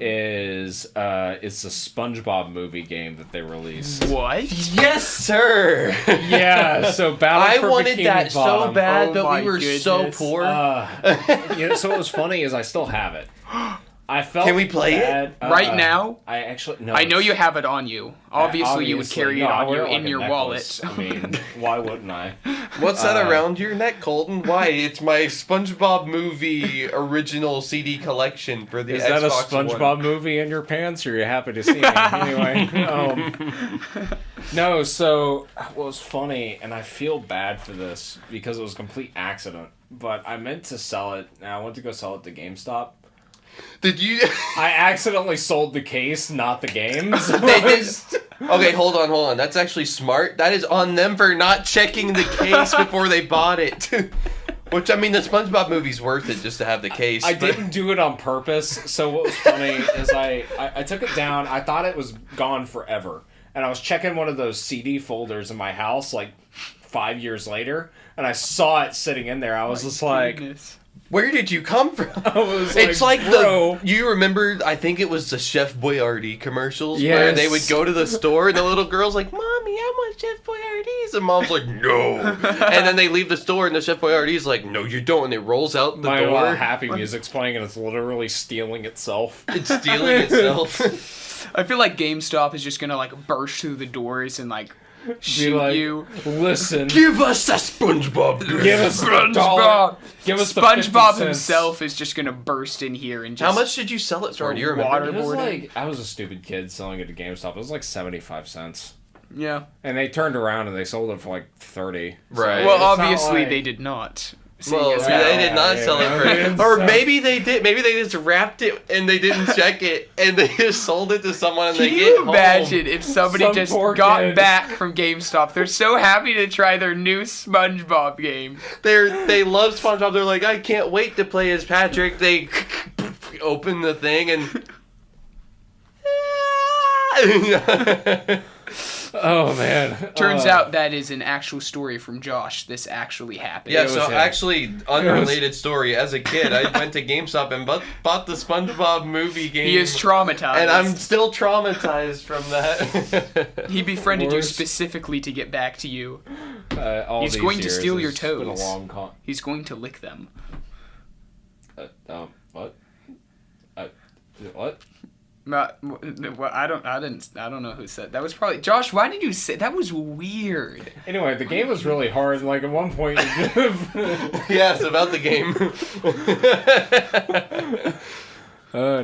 is it's a SpongeBob movie game that they released. What? Yes, sir. Yeah, so Battle I for wanted Bikini that so Bottom. bad, Oh but my we were so goodness. poor. So what was funny is I still have it. I felt Can we play it? bad, Right now? I actually no. I know you have it on you. Obviously, you would carry no, it I on wear you it like in a your necklace. wallet. I mean, why wouldn't I? What's that around your neck, Colton? Why? It's my SpongeBob movie original CD collection for the Is Xbox that a One. SpongeBob movie in your pants, or are you happy to see me? Anyway, no, so what was funny, and I feel bad for this because it was a complete accident, but I meant to sell it, and I went to go sell it to GameStop. Did you? I accidentally sold the case, not the games. They did. Okay, hold on. That's actually smart. That is on them for not checking the case before they bought it. Which, I mean, the SpongeBob movie's worth it just to have the case. I but- didn't do it on purpose, so what was funny is I took it down, I thought it was gone forever, and I was checking one of those CD folders in my house, like, 5 years later, and I saw it sitting in there. I was just like... Goodness. Where did you come from? I was It's like bro. you remember, I think it was the Chef Boyardee commercials Yes. where they would go to the store and the little girl's like, Mommy, I want Chef Boyardee's. And Mom's like, no. And then they leave the store and the Chef Boyardee's like, no, you don't. And it rolls out the My door. happy music's playing, and it's literally stealing itself. It's stealing itself. I feel like GameStop is just gonna like burst through the doors and like shoot like, you. Listen, Give us the SpongeBob. give us the SpongeBob. dollar. Give us the 50 SpongeBob cents. himself is just gonna burst in here and just. How much did you sell it for? Do you remember? It was Waterboarding. like I was a stupid kid selling it to GameStop. It was like 75 cents. Yeah. And they turned around and they sold it for like 30. Right. Well, it's not obviously like- they did not. Well, Seeing as they how- did not sell They it didn't for, or sell- maybe they did. Maybe they just wrapped it and they didn't check it, and they just sold it to someone. And Can they you get home. imagine if somebody Some just poor got kid. back from GameStop? They're so happy to try their new SpongeBob game. They love SpongeBob. They're like, I can't wait to play as Patrick. They open the thing and. Oh man. Turns out that is an actual story from Josh. This actually happened. Yeah, It so was him. actually, unrelated story. As a kid, I went to GameStop and bought the SpongeBob movie game. He is traumatized. and I'm still traumatized from that. He befriended you Worst. specifically to get back to you. all He's these going to years, steal your it's been a toes. long He's going to lick them. What? What? Well, I don't know who said that. Was probably Josh. Why did you say that? Was weird. Anyway, the game was really hard. Like at one point, Yes, about the game.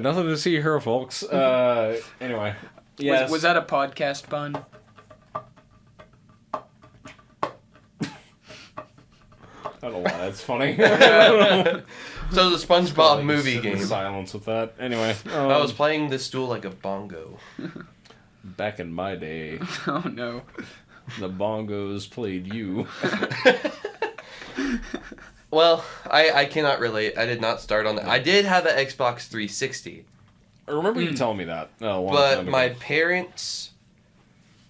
nothing to see here, folks. Anyway, yes. Was that a podcast pun? I don't know why that's funny. So the SpongeBob movie Sit in game. Silence with that. Anyway, I was playing this stool like a bongo. back in my day. Oh no. The bongos played you. Well, I cannot relate. I did not start on that. I did have an Xbox 360, I remember you telling me that. A long time but ago. my parents,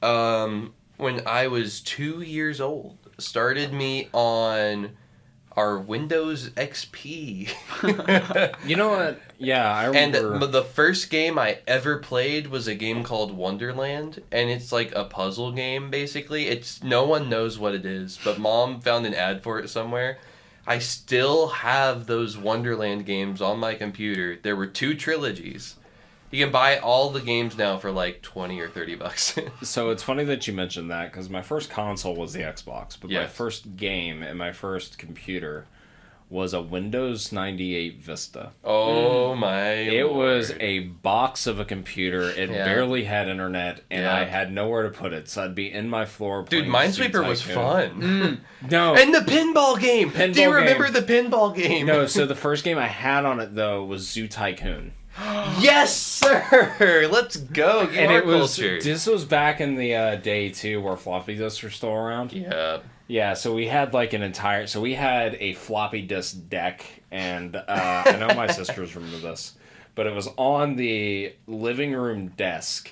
when I was 2 years old, started me on our Windows XP. You know what? Yeah, I And remember. the first game I ever played was a game called Wonderland, and it's like a puzzle game basically. It's no one knows what it is, but Mom found an ad for it somewhere. I still have those Wonderland games on my computer. There were 2 trilogies, You can buy all the games now for like $20 or $30. So it's funny that you mentioned that because my first console was the Xbox, but my Yes. first game and my first computer was a Windows 98 Vista. Oh my! It was Lord. a box of a computer. It Yeah. barely had internet, and Yeah. I had nowhere to put it. So I'd be in my floor playing Dude, Minesweeper Zoo was Tycoon. fun. No, And the pinball game. Do you Pinball remember game. the pinball game? no. So the first game I had on it though was Zoo Tycoon, Yes, sir. Let's go. and it was culture. this was back in the day too, where floppy disks were still around. Yeah. Yeah, so we had like an entire. So we had a floppy disk deck, and I know my sisters remember this, but it was on the living room desk,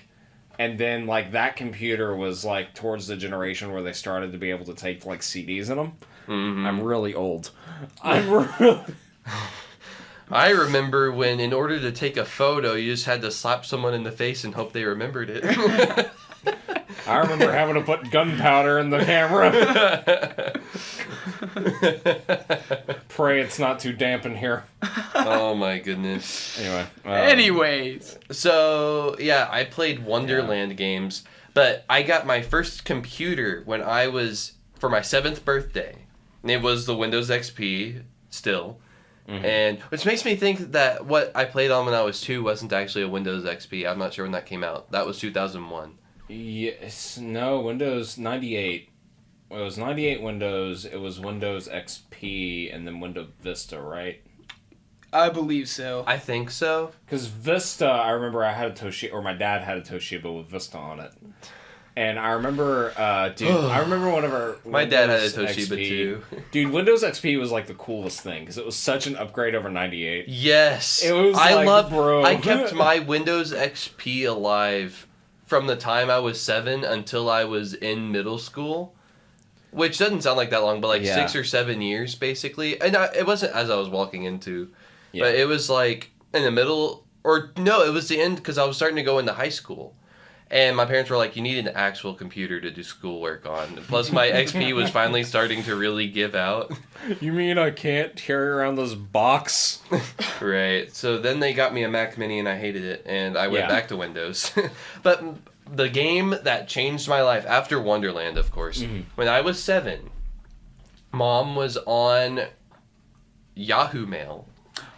and then like that computer was like towards the generation where they started to be able to take like CDs in them. Mm-hmm. I'm really old. I'm really. I remember when, in order to take a photo, you just had to slap someone in the face and hope they remembered it. I remember having to put gunpowder in the camera. Pray it's not too damp in here. Oh my goodness. Anyway. Anyways. So, yeah, I played Wonderland games, but I got my first computer when I was, for my 7th birthday. It was the Windows XP still. Mm-hmm. And which makes me think that what I played on when I was 2 wasn't actually a Windows XP. I'm not sure when that came out. That was 2001. Yes, no, Windows 98. Well, it was 98 Windows, it was Windows XP, and then Windows Vista, right? I believe so. I think so. Because Vista, I remember I had a Toshiba, or my dad had a Toshiba with Vista on it. And I remember, I remember one of our My dad had a Windows Toshiba XP. too. Dude, Windows XP was like the coolest thing, because it was such an upgrade over 98. Yes. It was I like, loved, bro. I kept my Windows XP alive from the time I was 7 until I was in middle school. Which doesn't sound like that long, but like Yeah. 6 or 7 years, basically. And it wasn't as I was walking into, Yeah. but it was like in the middle, or no, it was the end because I was starting to go into high school. And my parents were like, you need an actual computer to do schoolwork on. Plus, my XP was finally starting to really give out. You mean I can't carry around this box? Right. So then they got me a Mac Mini and I hated it. And I went Yeah. back to Windows. But the game that changed my life, after Wonderland, of course, when I was 7, Mom was on Yahoo Mail.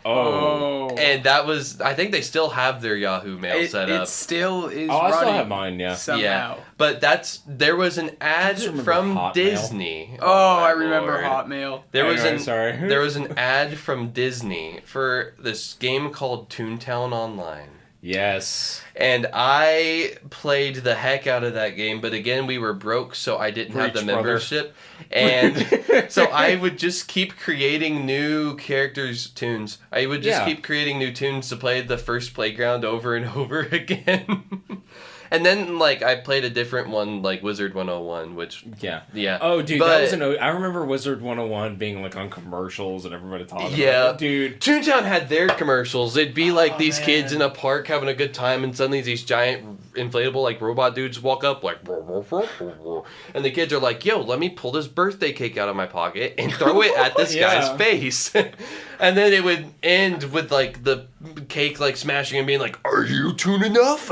Oh. And that was, I think they still have their Yahoo Mail set It up. still is Oh, I running still have mine, yeah. somehow. Yeah, but there was an ad just remember from Hotmail. Disney. Oh, my I remember Lord. Hotmail. There was Anyway, sorry. there was an ad from Disney for this game called Toontown Online. Yes. And I played the heck out of that game, but again, we were broke, so I didn't have the Preach, brother. membership. And so I would just keep creating new characters' tunes. I would just Yeah. keep creating new tunes to play the first playground over and over again. And then, like, I played a different one, like Wizard 101, which, Yeah. yeah. Oh, dude, But- that was I remember Wizard 101 being like on commercials and everybody talking Yeah. about it. Dude. Toontown had their commercials. It'd be like Oh, these man. kids in a park having a good time, and suddenly these giant inflatable like robot dudes walk up like, and the kids are like, "Yo, let me pull this birthday cake out of my pocket and throw it at this Yeah. guy's face." And then it would end with like the cake like smashing and being like, "Are you tuned enough?"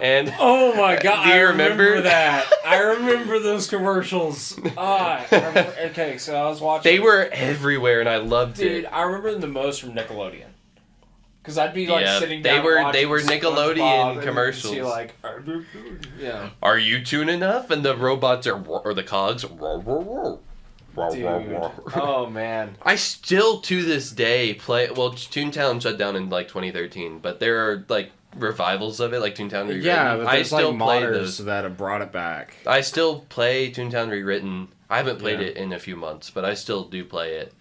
And Oh my god, Do you I remember? that? I remember those commercials. I remember, okay, so I was watching. they were everywhere, and I loved Dude, it. I remember them the most from Nickelodeon. Because I'd be like Yeah, sitting they down were- watching they were SpongeBob, Nickelodeon and commercials. you'd see, like, yeah. Are you tuned enough? And the robots or the cogs. Dude. Oh man. I still to this day play. Well, Toontown shut down in like 2013, but there are like revivals of it, like Toontown Rewritten. Yeah, but I there's still like play modders those. that have brought it back. I still play Toontown Rewritten. I haven't played Yeah. it in a few months, but I still do play it.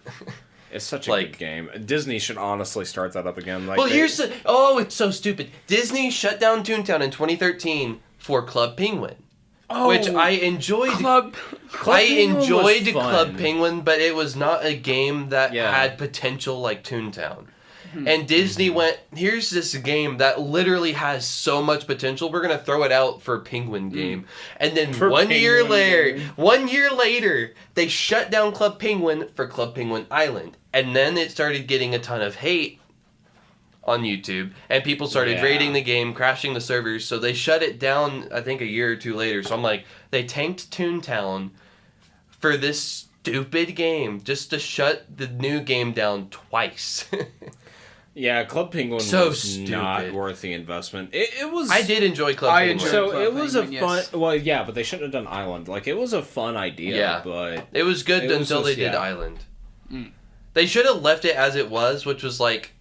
It's such a Like- good game. Disney should honestly start that up again. Like Well, they- here's the. Oh, it's so stupid. Disney shut down Toontown in 2013 for Club Penguin, which I enjoyed. Club. I Penguin was enjoyed fun. Club Penguin, but it was not a game that Yeah. had potential like Toontown. And Disney went, here's this game that literally has so much potential. We're gonna throw it out for a Penguin game. And then For one year Penguin later, they shut down Club Penguin for Club Penguin Island. And then it started getting a ton of hate on YouTube, and people started Yeah. raiding the game, crashing the servers, so they shut it down, I think, a year or two later. So I'm like, they tanked Toontown for this stupid game just to shut the new game down twice. Yeah, Club Penguin So was not stupid. worth the investment. It was. I did enjoy Club I Penguin. enjoyed So Club it was a Penguin, fun. yes. Well, yeah, but they shouldn't have done Island. Like, it was a fun idea. Yeah. But It was good It was until they just- did yeah. Island. They should have left it as it was, which was like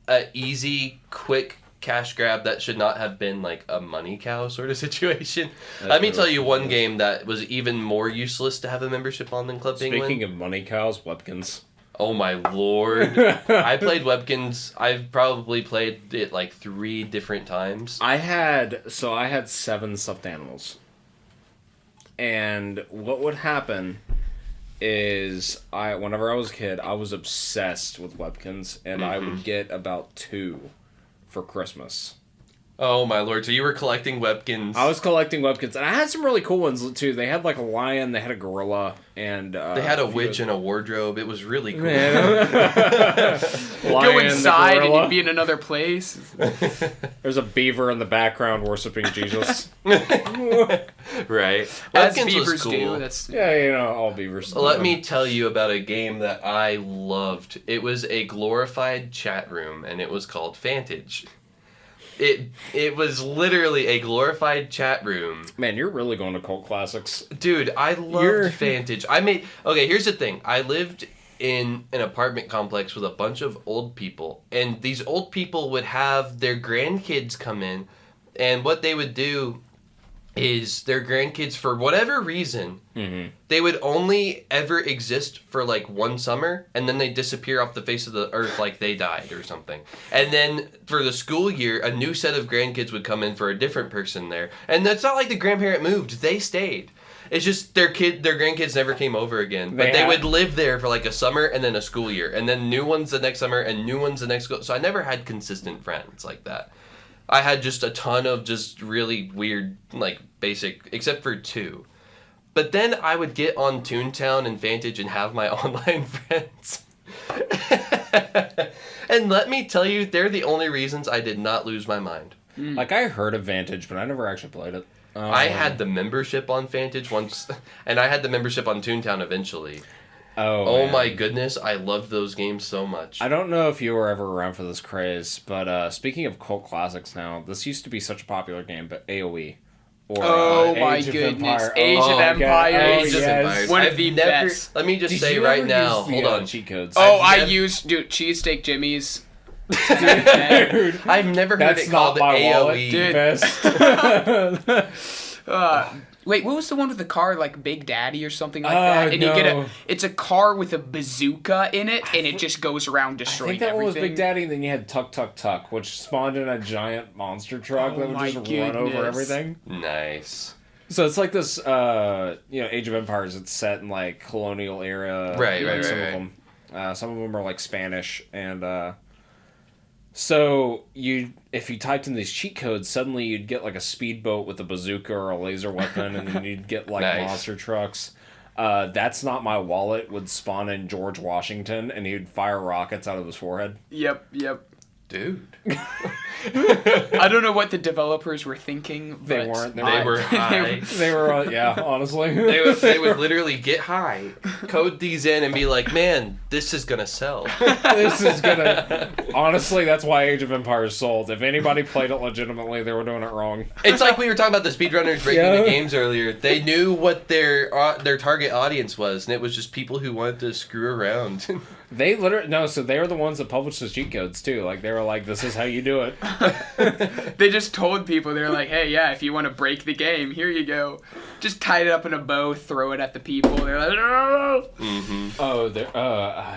a easy, quick cash grab that should not have been like a money cow sort of situation. That's Let me pretty tell much you what it one was. game that was even more useless to have a membership on than Club Penguin. Speaking of money cows, Webkins. Oh my lord. I played Webkins. I've probably played it like 3 different times. I had 7 stuffed animals, and what would happen is whenever I was a kid, I was obsessed with Webkins, and I would get about 2 for Christmas. Oh my lord. So you were collecting Webkins. I was collecting Webkins, and I had some really cool ones too. They had like a lion, they had a gorilla, and they had a few witch of- and a wardrobe. It was really cool. Go Lion, the inside and gorilla. you'd be in another place. There's a beaver in the background worshiping Jesus. Right. As Webkins was beavers cool. do. That's Yeah, all beavers. Let me tell you about a game that I loved. It was a glorified chat room, and it was called Vantage. It was literally a glorified chat room. Man, you're really going to cult classics. Dude, I loved Vantage. Okay, here's the thing. I lived in an apartment complex with a bunch of old people, and these old people would have their grandkids come in, and what they would do is their grandkids, for whatever reason, they would only ever exist for like one summer, and then they disappear off the face of the earth like they died or something. And then for the school year, a new set of grandkids would come in for a different person there. And it's not like the grandparent moved, they stayed. It's just their grandkids never came over again. But they would live there for like a summer and then a school year, and then new ones the next summer and new ones the next school. So I never had consistent friends like that. I had just a ton of just really weird, like, basic, except for 2. But then I would get on Toontown and Vantage and have my online friends. And let me tell you, they're the only reasons I did not lose my mind. Like, I heard of Vantage, but I never actually played it. I had the membership on Vantage once, and I had the membership on Toontown eventually. Oh man. my goodness, I loved those games so much. I don't know if you were ever around for this craze, but speaking of cult classics now, this used to be such a popular game, but AoE. Or, Oh my Age of goodness. Empire. Age Oh of my God. Empires. Oh, Age of yes. Empires. One of I've the never, best. Let me just Did say you right ever now, use the, hold on. cheat codes. Oh, I've I nev- used cheesesteak Jimmy's. Dude, I've never heard That's it not called my AoE. wallet. Dude. Best. Wait, what was the one with the car, like Big Daddy or something like Oh, that? And you get no. it's a car with a bazooka in it, and it just goes around I destroying think that one was everything. Big Daddy, and then you had Tuck Tuck Tuck, which spawned in a giant monster truck Oh that would my just run over goodness. everything. Nice. So it's like this, Age of Empires. It's set in like colonial era. Right, right, some right, of them, some of them are like Spanish, and so if you typed in these cheat codes, suddenly you'd get like a speedboat with a bazooka or a laser weapon, and then you'd get like Nice. monster trucks. That's Not My Wallet would spawn in George Washington, and he'd fire rockets out of his forehead. Yep. Dude. I don't know what the developers were thinking. They but weren't. They were high. They were, honestly. They would literally get high, code these in, and be like, man, this is going to sell. This is gonna. Honestly, that's why Age of Empires sold. If anybody played it legitimately, they were doing it wrong. It's like we were talking about the speedrunners breaking Yeah. the games earlier. They knew what their target audience was, and it was just people who wanted to screw around. They literally so they were the ones that published the cheat codes too. Like they were like, "This is how you do it." They just told people, they're like, hey, yeah, if you want to break the game, here you go. Just tie it up in a bow, throw it at the people. They're like, "Oh." Oh, there.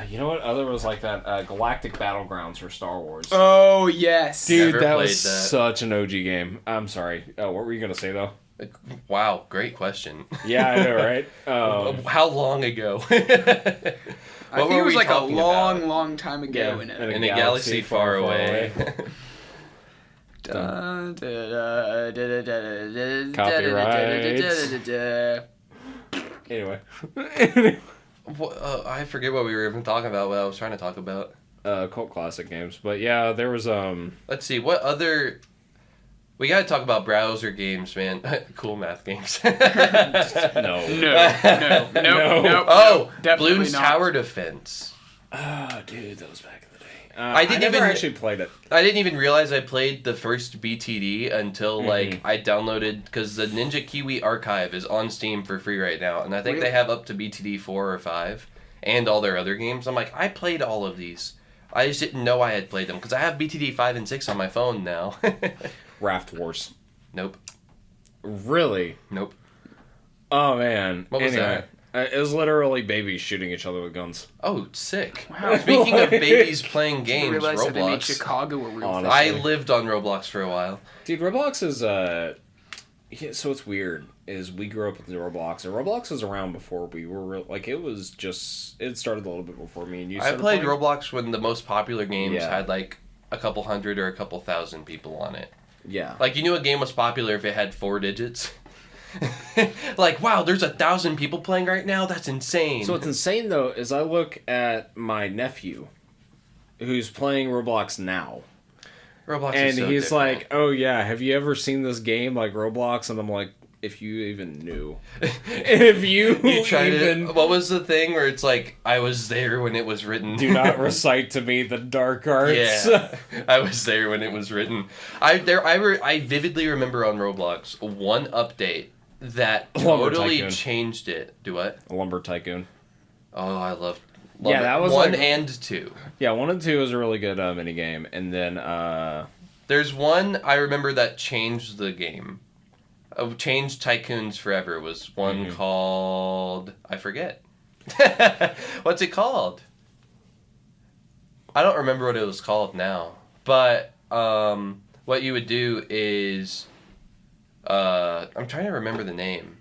You know what? Other was like that. Galactic Battlegrounds for Star Wars. Oh, yes. Dude, Never that played was that. such an OG game. I'm sorry. What were you gonna say though? Wow, great question. Yeah, I know, right? How long ago? I think were it was we like a talking long, about? long time ago Yeah, in in it. In a galaxy far away. Anyway. I forget what we were even talking about, what I was trying to talk about. cult classic games. But yeah, there was Let's see, what other... We gotta talk about browser games, man. Cool math games. no. No. Oh, definitely Bloons not. Tower Defense. Oh, dude, that was back in the day. I didn't never even- actually played it. I didn't even realize I played the first BTD until like I downloaded, because the Ninja Kiwi archive is on Steam for free right now, and I think Really? they have up to BTD 4 or 5 and all their other games. I'm like, I played all of these. I just didn't know I had played them because I have BTD 5 and 6 on my phone now. Raft Wars. Nope. Really? Nope. Oh man. What was that? It was literally babies shooting each other with guns. Oh, sick. Wow. Speaking of babies playing I games, realized that they made Roblox. Chicago a real Honestly. I lived on Roblox for a while. Dude, Roblox is yeah, so it's weird. Is we grew up with Roblox, and Roblox was around before we were like it was just it started a little bit before me and you. I started played playing. Roblox when the most popular games Yeah. had like a couple hundred or a couple thousand people on it. Yeah. Like, you knew a game was popular if it had 4 digits. Like, wow, there's 1,000 people playing right now? That's insane. So what's insane though is I look at my nephew, who's playing Roblox now, Roblox and is so he's different. like, "Oh yeah, have you ever seen this game like Roblox?" And I'm like, "If you even knew, if you, You tried even it. What was the thing where it's like, I was there when it was written? do not recite to me the dark arts." Yeah, I was there when it was written. I vividly remember on Roblox one update that Lumber totally Tycoon. changed it. Do what? Lumber Tycoon. Oh, I loved Yeah, it. that was 1 like- and 2. Yeah, 1 and 2 was a really good mini game, and then There's one I remember that changed the game. Changed Tycoons Forever was one called... I forget. What's it called? I don't remember what it was called now. But what you would do is... I'm trying to remember the name.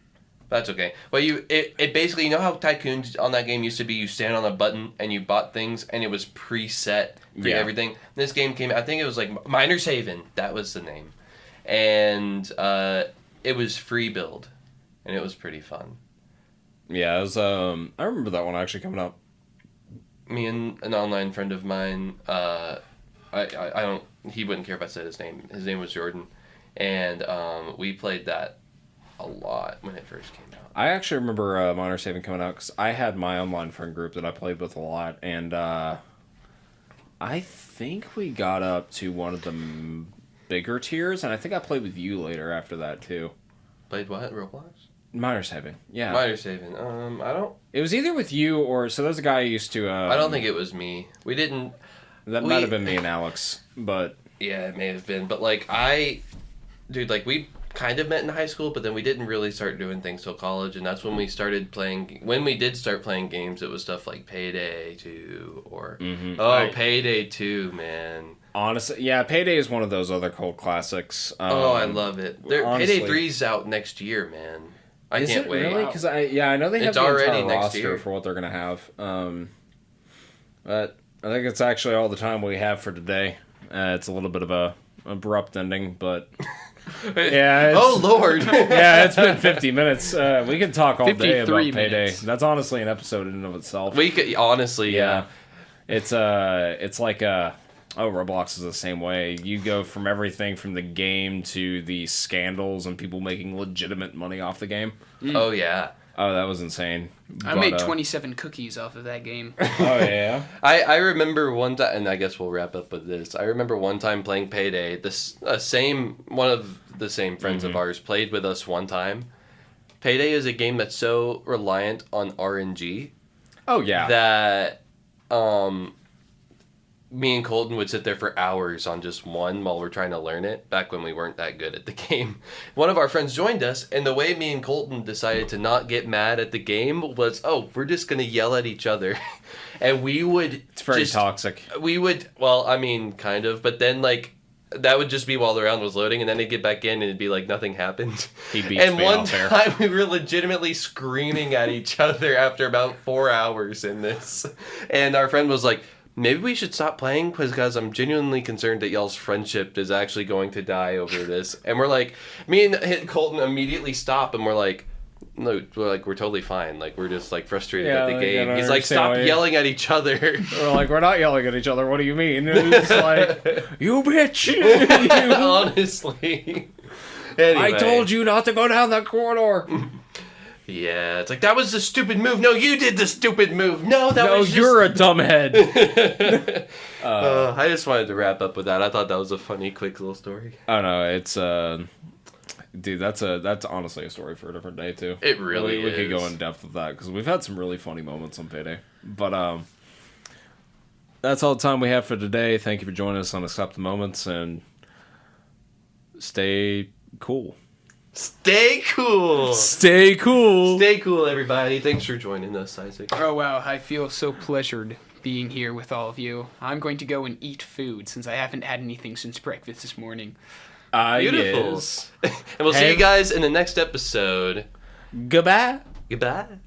That's okay. Well, it basically, you know how Tycoons on that game used to be you stand on a button and you bought things and it was preset for Yeah. everything? This game came, I think it was like Miner's Haven. That was the name. And it was free build. And it was pretty fun. yeah, it was I remember that one actually coming up. Me and an online friend of mine, I don't, he wouldn't care if I said his name. His name was Jordan. And we played that a lot when it first came out. I actually remember Minor Saving coming out because I had my online friend group that I played with a lot, and I think we got up to one of the bigger tiers, and I think I played with you later after that too. Played what? Roblox? Minor Saving, yeah. Miner's Haven. I don't It was either with you or so. There's a guy I used to. I don't think it was me. We didn't. that might have been me and Alex, but Yeah, it may have been. But like dude, like we kind of met in high school, but then we didn't really start doing things till college, and that's when we started playing. When we did start playing games, it was stuff like Payday 2 or Payday 2, man. honestly, yeah, Payday is one of those other cult classics. I love it. honestly- Payday 3's out next year, man. I Is can't it wait. really? Because I know they have It's the already entire next roster year. for what they're gonna have. But I think it's actually all the time we have for today. It's a little bit of a abrupt ending, but yeah. It's, Oh Lord. yeah, it's been 50 minutes. We can talk all day about 53 Payday. minutes. That's honestly an episode in and of itself. We could honestly, yeah. It's like Roblox is the same way. You go from everything from the game to the scandals and people making legitimate money off the game. Oh yeah. Oh, that was insane. I made 27 cookies off of that game. Oh yeah. I remember one time, and I guess we'll wrap up with this. I remember one time playing Payday. One of the same friends of ours played with us one time. Payday is a game that's so reliant on RNG Oh yeah. that me and Colton would sit there for hours on just one while we're trying to learn it, back when we weren't that good at the game. One of our friends joined us, and the way me and Colton decided to not get mad at the game was, we're just going to yell at each other. And we would... It's very toxic. We would... Well, I mean, kind of. But then, like, that would just be while the round was loading, and then they'd get back in, and it'd be like nothing happened. He beats And me one out there. time, we were legitimately screaming at each other after about 4 hours in this. And our friend was like... Maybe we should stop playing because I'm genuinely concerned that y'all's friendship is actually going to die over this. And we're like, me and Colton immediately stop and we're like, No, we're totally fine. Like, we're just, like, frustrated Yeah, at the like, I game. don't He's like, understand stop why you- yelling at each other. We're like, we're not yelling at each other. What do you mean? It's like, you bitch! You- Honestly. Anyway. I told you not to go down that corridor. Yeah, it's like, that was the stupid move. No, you did the stupid move. No, that No, was just... you're a dumbhead. I just wanted to wrap up with that. I thought that was a funny, quick little story. I don't know. It's dude, that's honestly a story for a different day too. It really we could go is. in depth with that because we've had some really funny moments on Payday. But that's all the time we have for today. Thank you for joining us on Accept the Moments and stay cool. Stay cool. Stay cool. Stay cool, everybody. Thanks for joining us, Isaac. Oh wow, I feel so pleasured being here with all of you. I'm going to go and eat food since I haven't had anything since breakfast this morning. Beautiful. Yes. And we'll see you guys in the next episode. Goodbye. Goodbye.